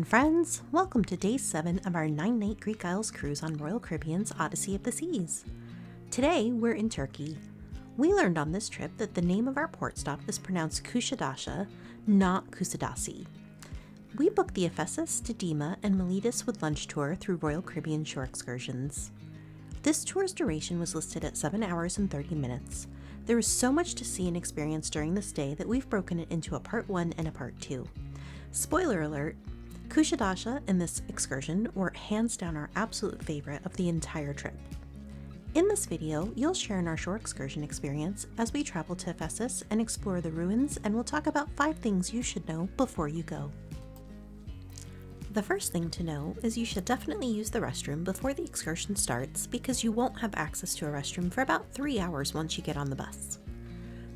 and friends, welcome to day 7 of our 9-night Greek Isles cruise on Royal Caribbean's Odyssey of the Seas. Today, we're in Turkey. We learned on this trip that the name of our port stop is pronounced Kusadasi, not Kusadasi. We booked the Ephesus, Didyma, and Miletus with lunch tour through Royal Caribbean shore excursions. This tour's duration was listed at 7 hours and 30 minutes. There is so much to see and experience during this day that we've broken it into a part 1 and a part 2. Spoiler alert, Kusadasi and this excursion were hands down our absolute favorite of the entire trip. In this video, you'll share in our shore excursion experience as we travel to Ephesus and explore the ruins, and we'll talk about 5 things you should know before you go. The first thing to know is you should definitely use the restroom before the excursion starts because you won't have access to a restroom for about 3 hours once you get on the bus.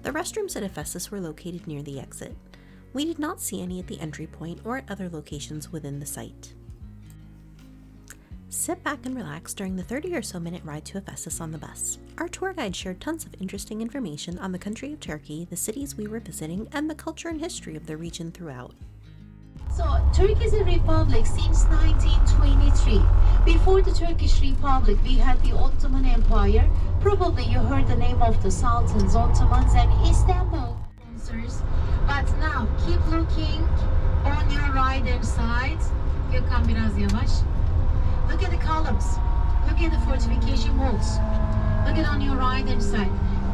The restrooms at Ephesus were located near the exit. We did not see any at the entry point or at other locations within the site. Sit back and relax during the 30 or so minute ride to Ephesus on the bus. Our tour guide shared tons of interesting information on the country of Turkey, the cities we were visiting, and the culture and history of the region throughout. So, Turkey is a republic since 1923. Before the Turkish Republic, we had the Ottoman Empire. Probably you heard the name of the Sultans, Ottomans, and Istanbul. But now, keep looking on your right hand side. Gökhan biraz yavaş. Look at the columns. Look at the fortification walls. Look at on your right hand side.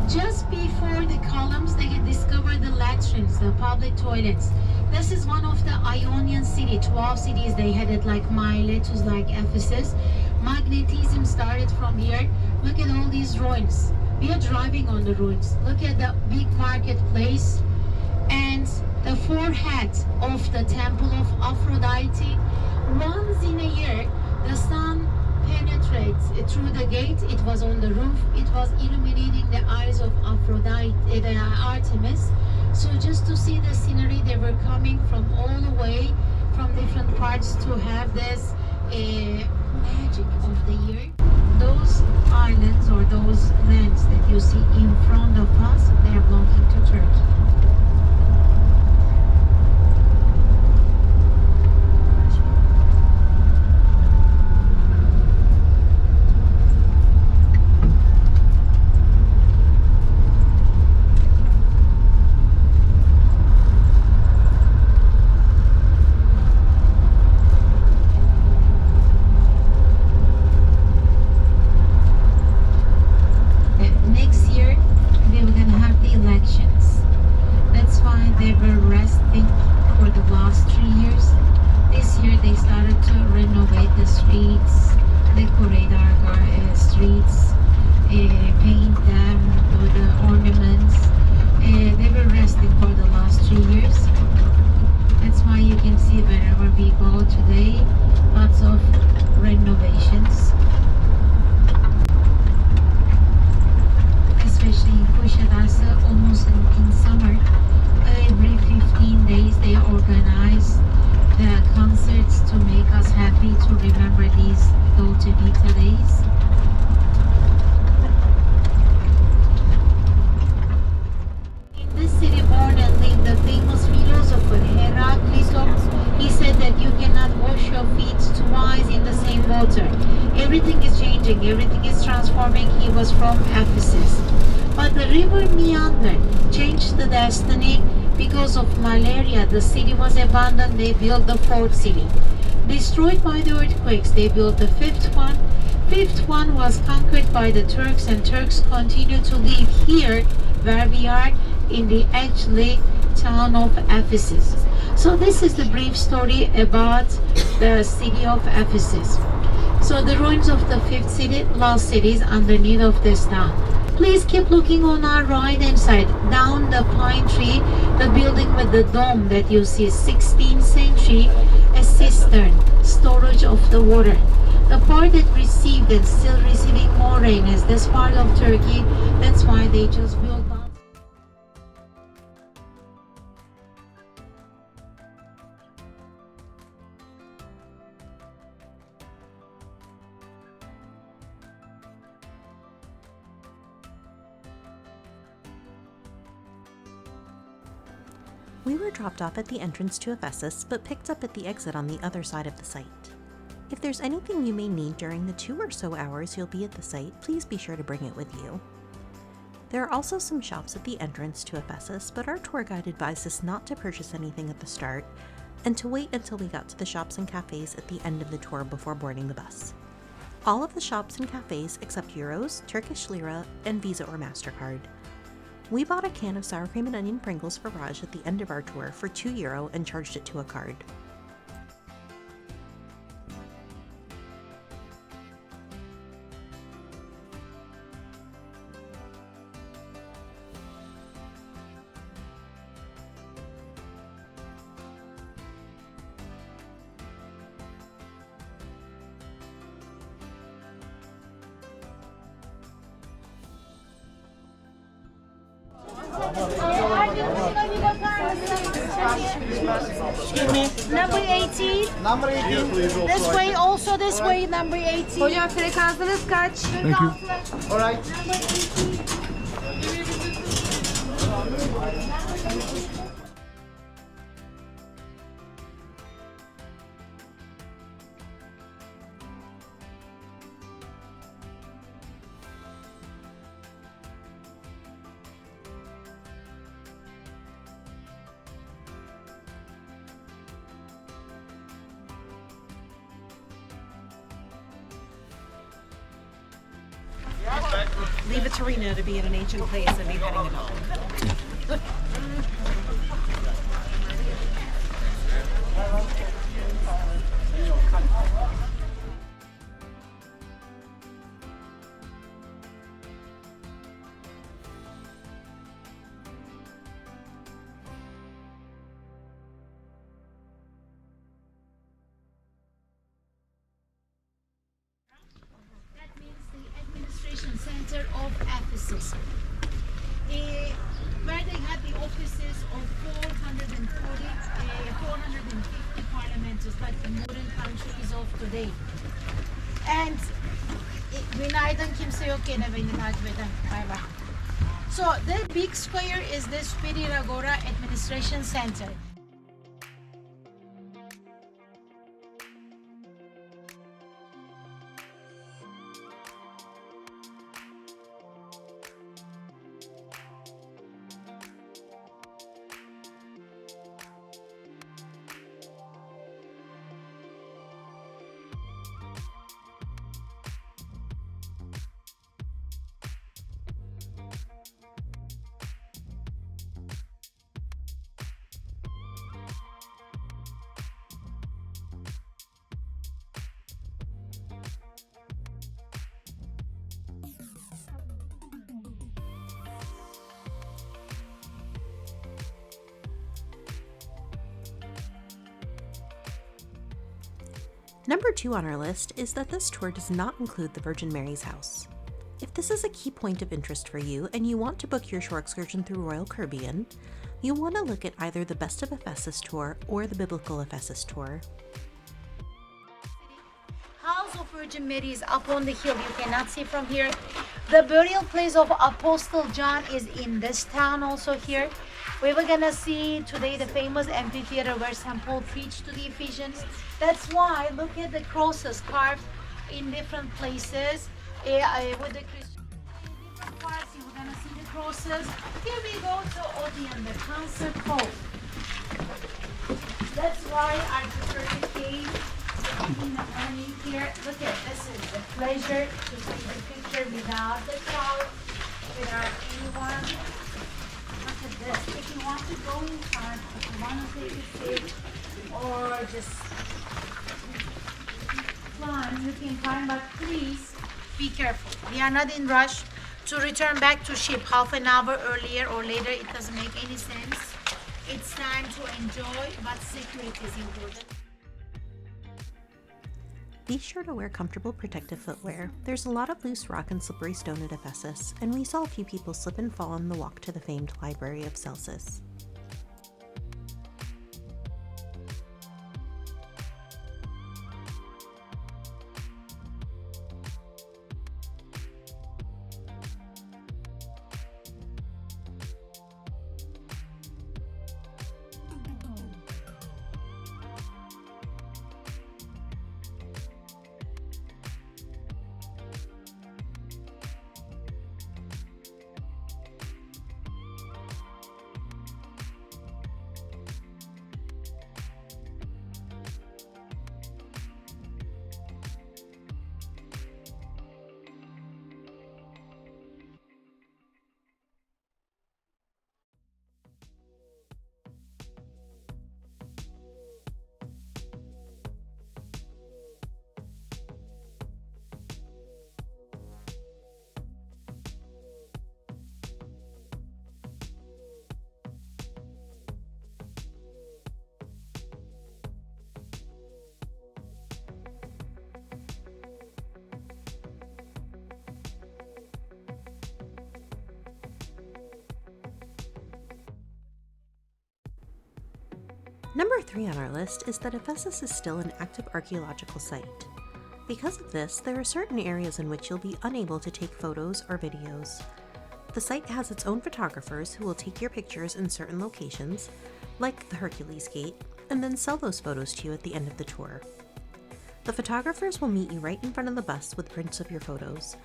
Just before the columns, they had discovered the latrines, the public toilets. This is one of the Ionian city, 12 cities they had it like Miletus, like Ephesus. Magnetism started from here. Look at all these ruins. We are driving on the ruins. Look at the big marketplace and the forehead of the temple of Aphrodite. Once in a year, the sun penetrates through the gate. It was on the roof. It was illuminating the eyes of Aphrodite, Artemis. So just to see the scenery, they were coming from all the way from different parts to have this magic of the year. Those islands or those lands that you see in front of us, they are belonging to Turkey. Everything is changing, everything is transforming. He was from Ephesus. But the river meandered, changed the destiny. Because of malaria, the city was abandoned. They built the 4th city. Destroyed by the earthquakes, they built the 5th one. 5th one was conquered by the Turks, and Turks continue to live here where we are in the actually town of Ephesus. So this is the brief story about the city of Ephesus. So the ruins of the 5th city, lost cities underneath of this town. Please keep looking on our right hand side, down the pine tree, the building with the dome that you see, 16th century, a cistern, storage of the water. The part that received and still receiving more rain is this part of Turkey. That's why they just built. We were dropped off at the entrance to Ephesus, but picked up at the exit on the other side of the site. If there's anything you may need during the 2 or so hours you'll be at the site, please be sure to bring it with you. There are also some shops at the entrance to Ephesus, but our tour guide advised us not to purchase anything at the start and to wait until we got to the shops and cafes at the end of the tour before boarding the bus. All of the shops and cafes accept euros, Turkish lira, and Visa or MasterCard. We bought a can of sour cream and onion Pringles for Raj at the end of our tour for €2 and charged it to a card. Excuse me. Number 18. Number 18, please. This way, also this way, number 18. Hocam frekansınız kaç? Thank you. All right. Number 18. Leave it to Rena to be in an ancient place and be heading it home. That means the administration center of Ephesus. Where they had the offices of 450 parliamenters, like the modern countries of today. And günaydın, kimse yok gene beni takip eden. Bay bay. So the big square is the Superior Agora Administration Center. Number 2 on our list is that this tour does not include the Virgin Mary's house. If this is a key point of interest for you and you want to book your shore excursion through Royal Caribbean, you'll want to look at either the Best of Ephesus tour or the Biblical Ephesus tour. House of Virgin Mary is up on the hill. You cannot see from here. The burial place of Apostle John is in this town also here. We were gonna see today the famous amphitheater where St. Paul preached to the Ephesians. That's why look at the crosses carved in different places with the Christian. In different parts, you're gonna see the crosses. Here we go to Odeon, the concert hall. That's why I prefer to came in the morning here. Look at this is the pleasure to see the picture without the crowd, without anyone. Look at this. If you want to go in front, if you want to take a seat, or just climb, you can climb, but please be careful. We are not in rush to return back to ship half an hour earlier or later. It doesn't make any sense. It's time to enjoy, but security is important. Be sure to wear comfortable protective footwear. There's a lot of loose rock and slippery stone at Ephesus, and we saw a few people slip and fall on the walk to the famed Library of Celsus. Number 3 on our list is that Ephesus is still an active archaeological site. Because of this, there are certain areas in which you'll be unable to take photos or videos. The site has its own photographers who will take your pictures in certain locations, like the Hercules Gate, and then sell those photos to you at the end of the tour. The photographers will meet you right in front of the bus with prints of your photos.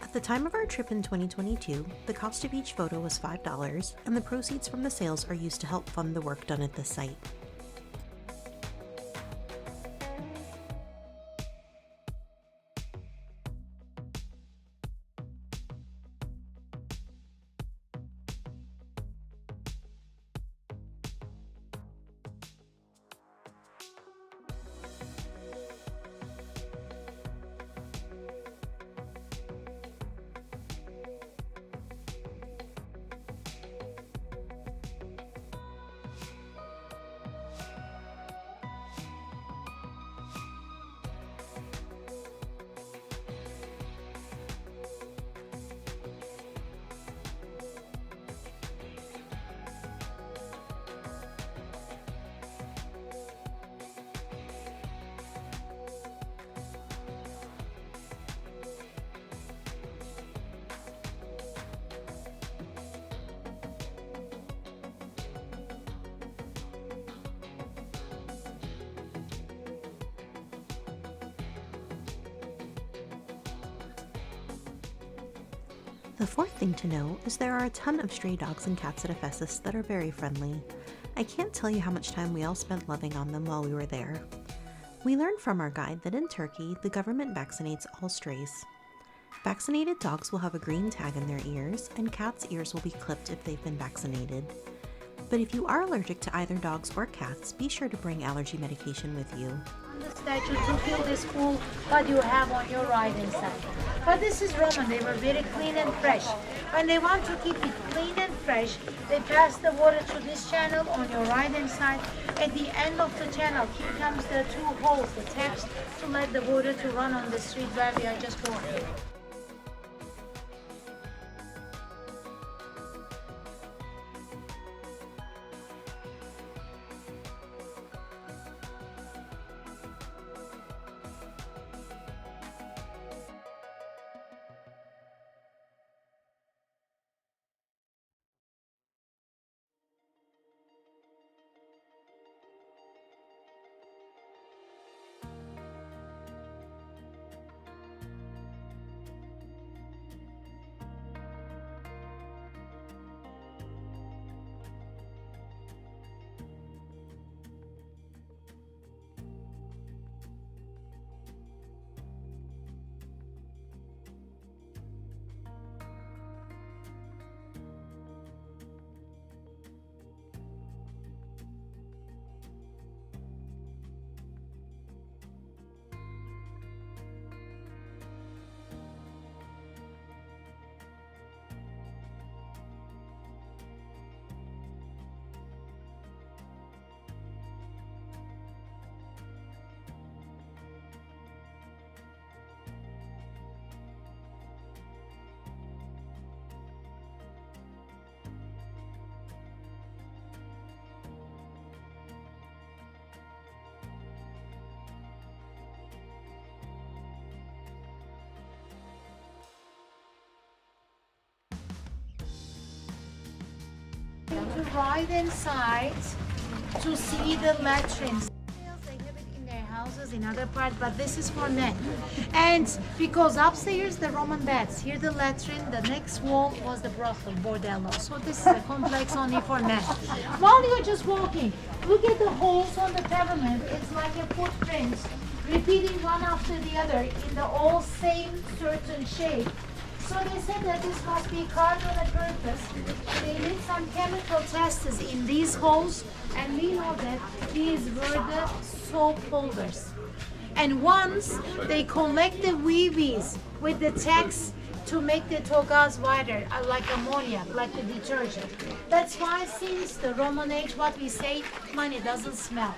At the time of our trip in 2022, the cost of each photo was $5, and the proceeds from the sales are used to help fund the work done at this site. The fourth thing to know is there are a ton of stray dogs and cats at Ephesus that are very friendly. I can't tell you how much time we all spent loving on them while we were there. We learned from our guide that in Turkey, the government vaccinates all strays. Vaccinated dogs will have a green tag in their ears, and cats' ears will be clipped if they've been vaccinated. But if you are allergic to either dogs or cats, be sure to bring allergy medication with you. The statue to feel this cool what you have on your right hand side. But this is Roman, they were very clean and fresh. When they want to keep it clean and fresh, they pass the water through this channel on your right hand side. At the end of the channel, here comes the two holes, the taps to let the water to run on the street where we are just walking. To right hand side to see the latrines. They have it in their houses in other parts, but this is for men. And because upstairs the Roman baths, here the latrine, the next wall was the brothel, bordello. So this is a complex only for men. While you're just walking, look at the holes on the pavement. It's like a footprint, repeating one after the other in the all same certain shape. So they said that this must be carved on a purpose. They did some chemical tests in these holes, and we know that these were the soap holders. And once they collect the weebies with the text to make the togas whiter, like ammonia, like the detergent. That's why since the Roman age, what we say, money doesn't smell.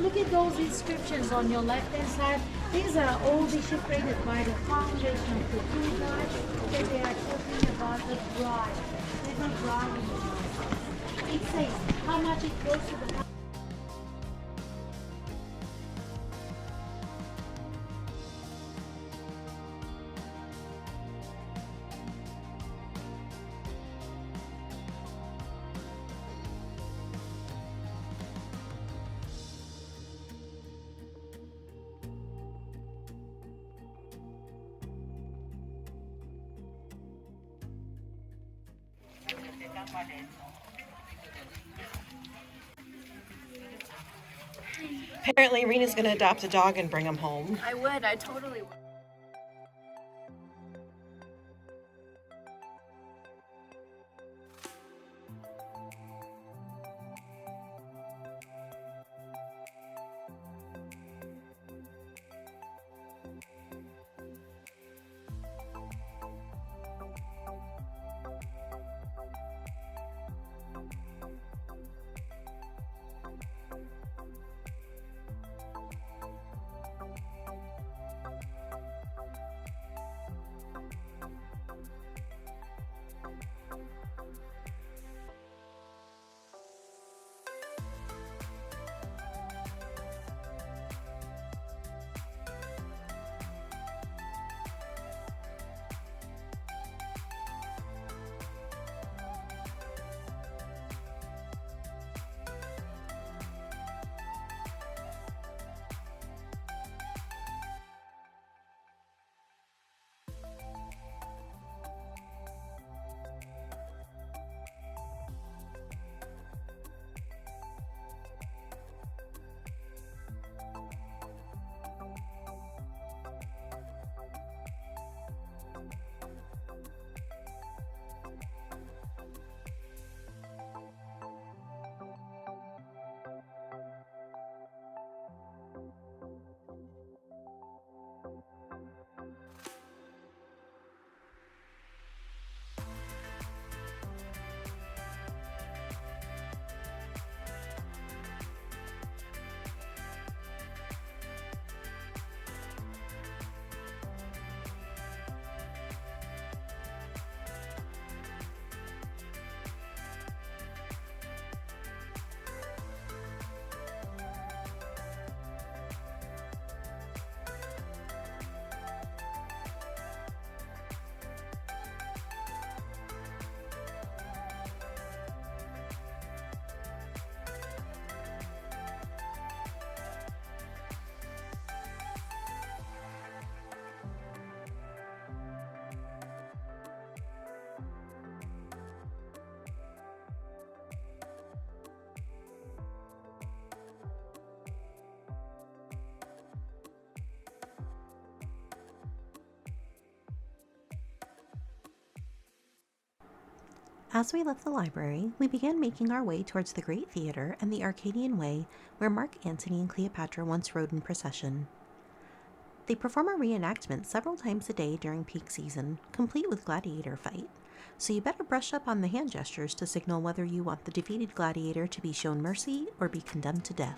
Look at those inscriptions on your left-hand side. These are all shipwritten by the foundation of the tour guide that they are talking about the bride. There's a bride in the bride. It says how much it goes to the Apparently, Rena's going to adopt a dog and bring him home. I would. I totally would. As we left the library, we began making our way towards the Great Theater and the Arcadian Way, where Mark Antony and Cleopatra once rode in procession. They perform a reenactment several times a day during peak season, complete with gladiator fight, so you better brush up on the hand gestures to signal whether you want the defeated gladiator to be shown mercy or be condemned to death.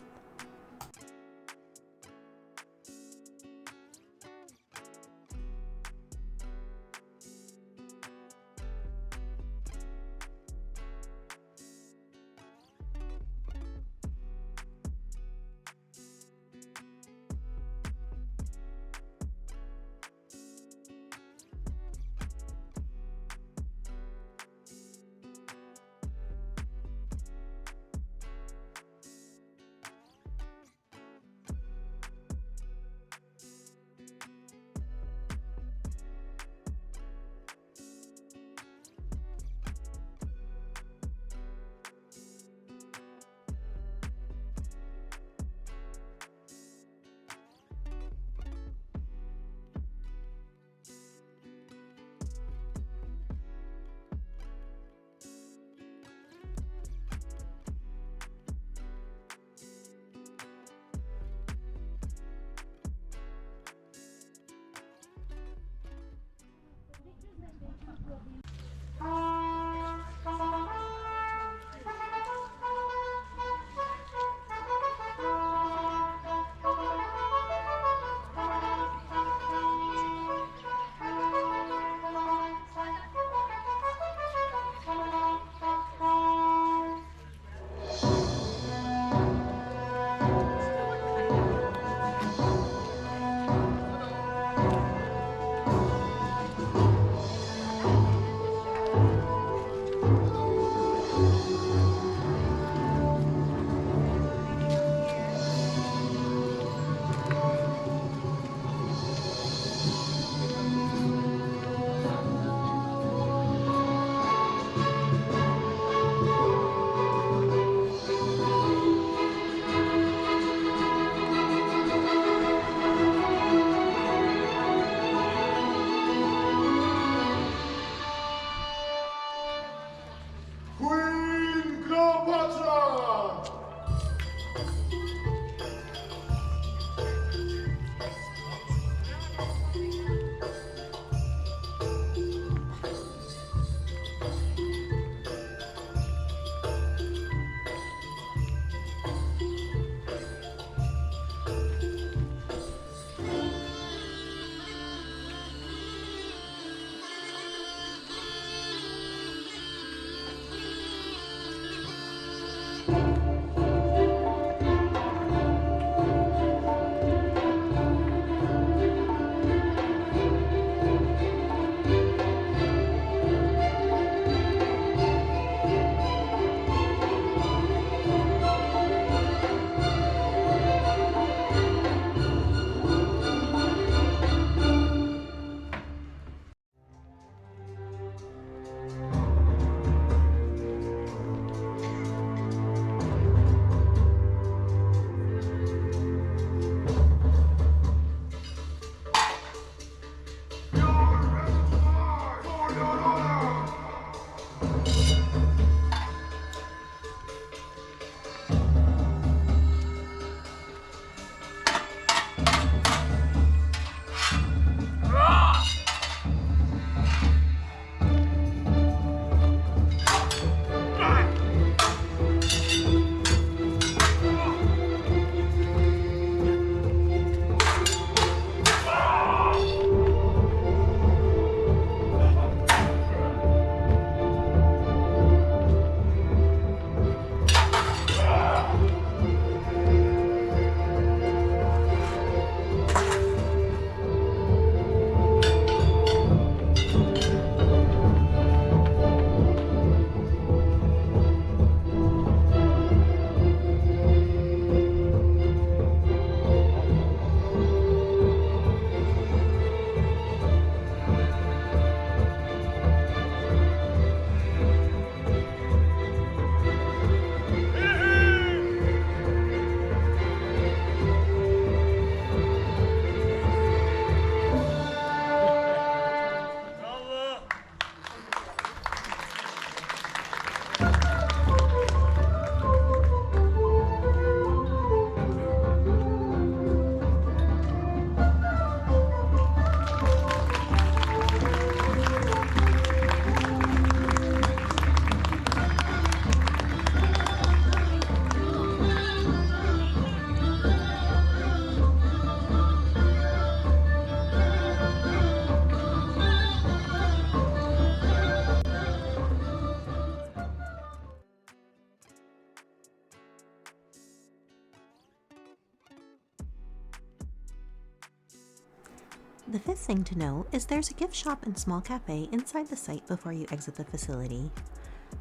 The fifth thing to know is there's a gift shop and small cafe inside the site before you exit the facility.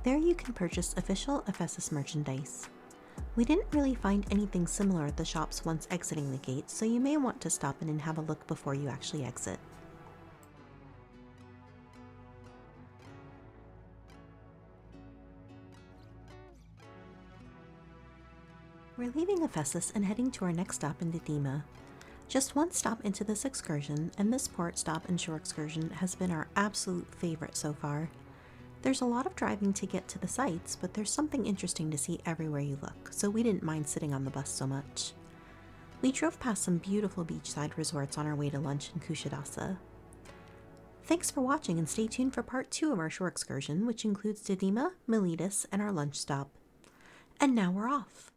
There you can purchase official Ephesus merchandise. We didn't really find anything similar at the shops once exiting the gate, so you may want to stop in and have a look before you actually exit. We're leaving Ephesus and heading to our next stop in Didyma. Just one stop into this excursion, and this port stop and shore excursion has been our absolute favorite so far. There's a lot of driving to get to the sites, but there's something interesting to see everywhere you look, so we didn't mind sitting on the bus so much. We drove past some beautiful beachside resorts on our way to lunch in Kusadasi. Thanks for watching, and stay tuned for part 2 of our shore excursion, which includes Didyma, Miletus, and our lunch stop. And now we're off!